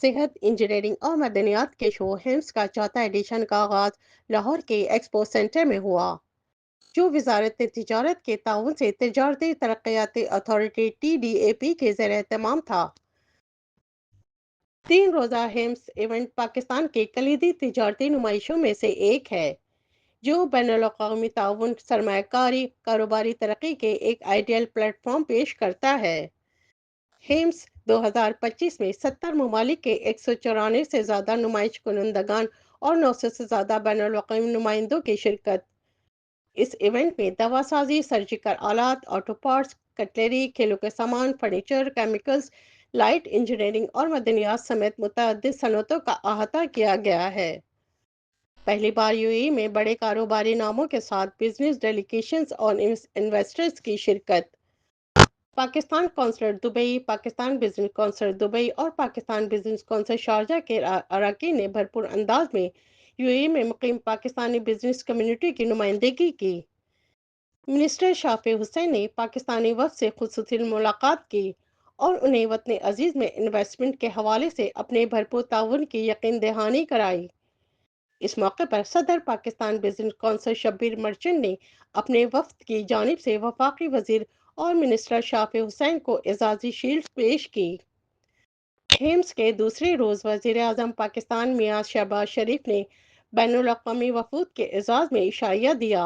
सेहत, इंजीनियरिंग और मदनियात के शो हिम्स का चौथा एडिशन का आगाज लाहौर के एक्सपो सेंटर में हुआ, जो वजारत तिजारत के ताउन से तिजारती तरक्याती अथॉरिटी TDAP के ज़ेर एहतमाम था। 3 रोज़ा हिम्स इवेंट पाकिस्तान की कलीदी तिजारती नुमाइशों में से एक है, जो बैनुल-अक़वामी ताउन, सरमायाकारी, कारोबारी तरक्की के एक आइडियल प्लेटफॉर्म पेश करता है। हिम्स 2025 में 70 ममालिक के 194 से ज़्यादा नुमाइश कुनंदगान और 900 से ज़्यादा बैनुल-अक़वामी नुमाइंदों की शिरकत। इस इवेंट में दवासाजी, सर्जिकल आलात, ऑटो पार्ट्स, कटलरी, खेलों के सामान, फर्नीचर, केमिकल्स, लाइट इंजीनियरिंग और मदनियात समेत मुतअद्दिद सनअतों का अहाता किया गया है। पहली बार यूएई में बड़े कारोबारी नामों के साथ बिजनेस डेलीगेशंस और इन्वेस्टर्स की शिरकत। Pakistan counsellor Dubai, Pakistan business council Dubai और पाकिस्तान बिजनेस कौंसल शारजा के अरकान ने भरपूर अंदाज में यूएई में मुकीम पाकिस्तानी बिजनेस कम्युनिटी की नुमाइंदगी की। मिनिस्टर शाफी हुसैन ने पाकिस्तानी वफ़द से खुसूसी मुलाकात की और उन्हें वतन अजीज़ में इन्वेस्टमेंट के हवाले से अपने भरपूर ताउन की यकीन दहानी कराई। इस मौके पर सदर Pakistan business council Shabbir merchant ने अपने वफ़द की जानिब से वफाकी वज़ीर और मिनिस्टर शाफी हुसैन को एजाज़ी शील्ड पेश की। हिम्स के दूसरे रोज़ वज़ीर आज़म पाकिस्तान मियां शहबाज शरीफ ने बैनुल-अक़वामी वफ़ूद के एजाज़ में इशाइया दिया,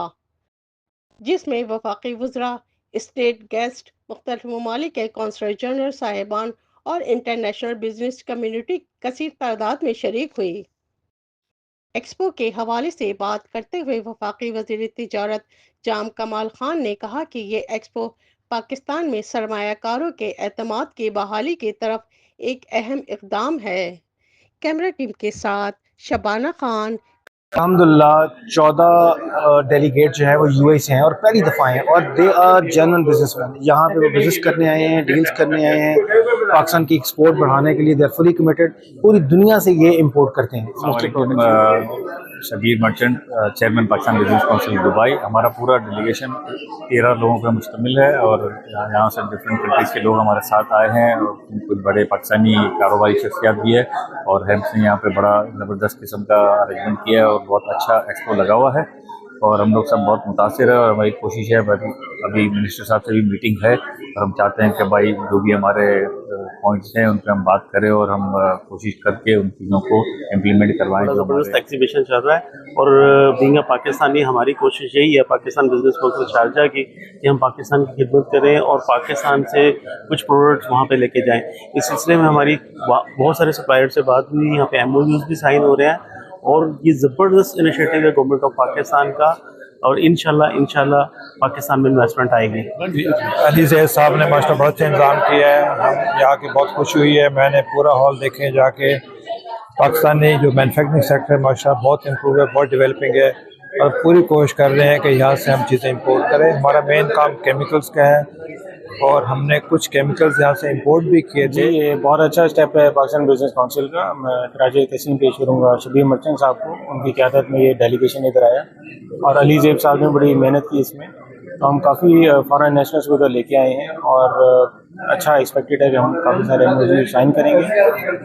जिसमें वफाकी वज़रा, स्टेट गेस्ट, मुख्तलिफ ममालिक के कौंसलर जनरल साहिबान और इंटरनेशनल बिजनेस कम्युनिटी कसीर तादाद में शरीक हुई। एक्सपो के हवाले से बात करते हुए वफाकी वज़ीर तिजारत जाम कमाल खान ने कहा कि ये एक्सपो पाकिस्तान में सरमायाकारों के एतमाद की बहाली की तरफ एक अहम इक़दाम है। कैमरा टीम के साथ शबाना खान। अल्हम्दुलिल्लाह 14 डेलीगेट जो है वो यूएई से हैं और पहली दफ़ा आए हैं और दे आर जेन्युइन बिजनेसमैन। यहाँ पे वो बिजनेस करने आए हैं, डील्स करने आए हैं, पाकिस्तान की एक्सपोर्ट बढ़ाने के लिए दे आर फुली कमिटेड। पूरी दुनिया से ये इंपोर्ट करते हैं। Shabbir merchant, chairman Pakistan business council Dubai. हमारा पूरा डेलीगेशन 13 लोगों का मुश्तमिल है और यहाँ से डिफरेंट कंट्रीज़ के लोग हमारे साथ आए हैं और कुछ बड़े पाकिस्तानी कारोबारी शख्सियात भी है और हेम्स ने यहाँ पे बड़ा ज़बरदस्त किस्म का अरेंजमेंट किया है और बहुत अच्छा एक्सपो लगा हुआ है और हम लोग सब बहुत मुतासिर है और हमारी कोशिश है। अभी मिनिस्टर साहब से भी मीटिंग है और हम चाहते हैं कि भाई जो भी हमारे पॉइंट्स हैं उन पर हम बात करें और हम कोशिश करके उन चीज़ों को इम्प्लीमेंट करवाएं। ज़बरदस्त एग्जीबिशन चल रहा है और बीइंग पाकिस्तानी हमारी कोशिश यही है पाकिस्तान बिजनेस काउंसिल शारजा की कि हम पाकिस्तान की खिदमत करें और पाकिस्तान से कुछ प्रोडक्ट्स वहाँ पे लेके जाएं। इस सिलसिले में हमारी बहुत सारे सप्लायर से बात हुई, यहाँ पे MOUs भी साइन हो रहे हैं और ये ज़बरदस्त इनिशिएटिव है गवर्नमेंट ऑफ पाकिस्तान का और इंशाल्लाह पाकिस्तान में इन्वेस्टमेंट आएगी। अली ज़ैद साहब ने माशाल्लाह बहुत अच्छा इंतजाम किया है, हम यहाँ के बहुत खुश हुई है। मैंने पूरा हॉल देखे जाके, पाकिस्तानी जो मैन्युफैक्चरिंग सेक्टर है माशाल्लाह बहुत इम्प्रूव है, बहुत डेवलपिंग है और पूरी कोशिश कर रहे हैं कि यहाँ से हम चीज़ें इंपोर्ट करें। हमारा मेन काम केमिकल्स का है और हमने कुछ केमिकल्स यहाँ से इंपोर्ट भी किए थे। जी, ये बहुत अच्छा स्टेप है पाकिस्तान बिजनेस काउंसिल का। मैं खराज तहसीन पेश करूँगा शबीर मर्चेंट साहब को, उनकी क़यादत में ये डेलीगेशन इधर आया और अली ज़ैद साहब ने बड़ी मेहनत की इसमें। तो हम काफ़ी फॉरेन नेशनल्स को इधर लेके आए हैं और अच्छा एक्सपेक्टेड है कि हम काफ़ी सारे MOU साइन करेंगे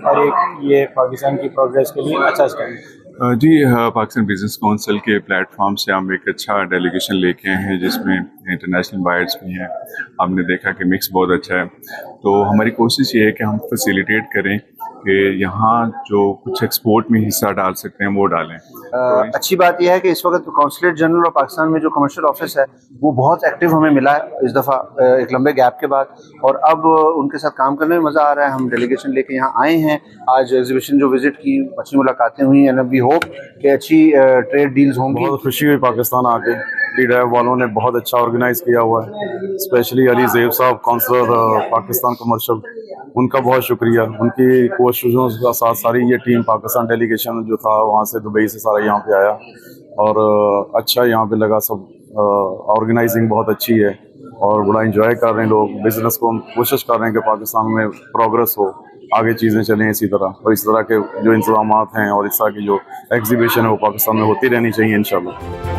और एक ये पाकिस्तान की प्रोग्रेस के लिए अच्छा स्टेप है। जी, पाकिस्तान बिजनेस काउंसिल के प्लेटफॉर्म से हम एक अच्छा डेलीगेशन लेके आए हैं जिसमें इंटरनेशनल बायर्स भी हैं। हमने देखा कि मिक्स बहुत अच्छा है, तो हमारी कोशिश ये है कि हम फैसिलिटेट करें कि यहाँ जो कुछ एक्सपोर्ट में हिस्सा डाल सकते हैं वो डालें। अच्छी बात यह है कि इस वक्त कौंसलेट जनरल ऑफ पाकिस्तान में जो कमर्शियल ऑफिस है वो बहुत एक्टिव हमें मिला है इस दफ़ा एक लंबे गैप के बाद और अब उनके साथ काम करने में मज़ा आ रहा है। हम डेलीगेशन लेके यहाँ आए हैं, आज एग्जीबिशन जो विजिट की, अच्छी मुलाकातें हुई एंड वी होप कि अच्छी ट्रेड डील्स होंगी। बहुत खुशी हुई पाकिस्तान आके, टी-ड्राइव वालों ने बहुत अच्छा ऑर्गेनाइज किया हुआ है, स्पेशली अली ज़ैद साहब काउंसलर पाकिस्तान कमर्शियल, उनका बहुत शुक्रिया। उनकी कोशिशों के साथ सारी ये टीम पाकिस्तान डेलीगेशन जो था वहाँ से दुबई से सारा यहाँ पे आया और अच्छा यहाँ पे लगा, सब ऑर्गेनाइजिंग बहुत अच्छी है और बड़ा एंजॉय कर रहे हैं लोग। बिजनेस को हम कोशिश कर रहे हैं कि पाकिस्तान में प्रोग्रेस हो, आगे चीज़ें चलें इसी तरह और इस तरह के जो इंतजामात हैं और इस तरह की जो एग्जीबिशन है वो पाकिस्तान में होती रहनी चाहिए इंशाल्लाह।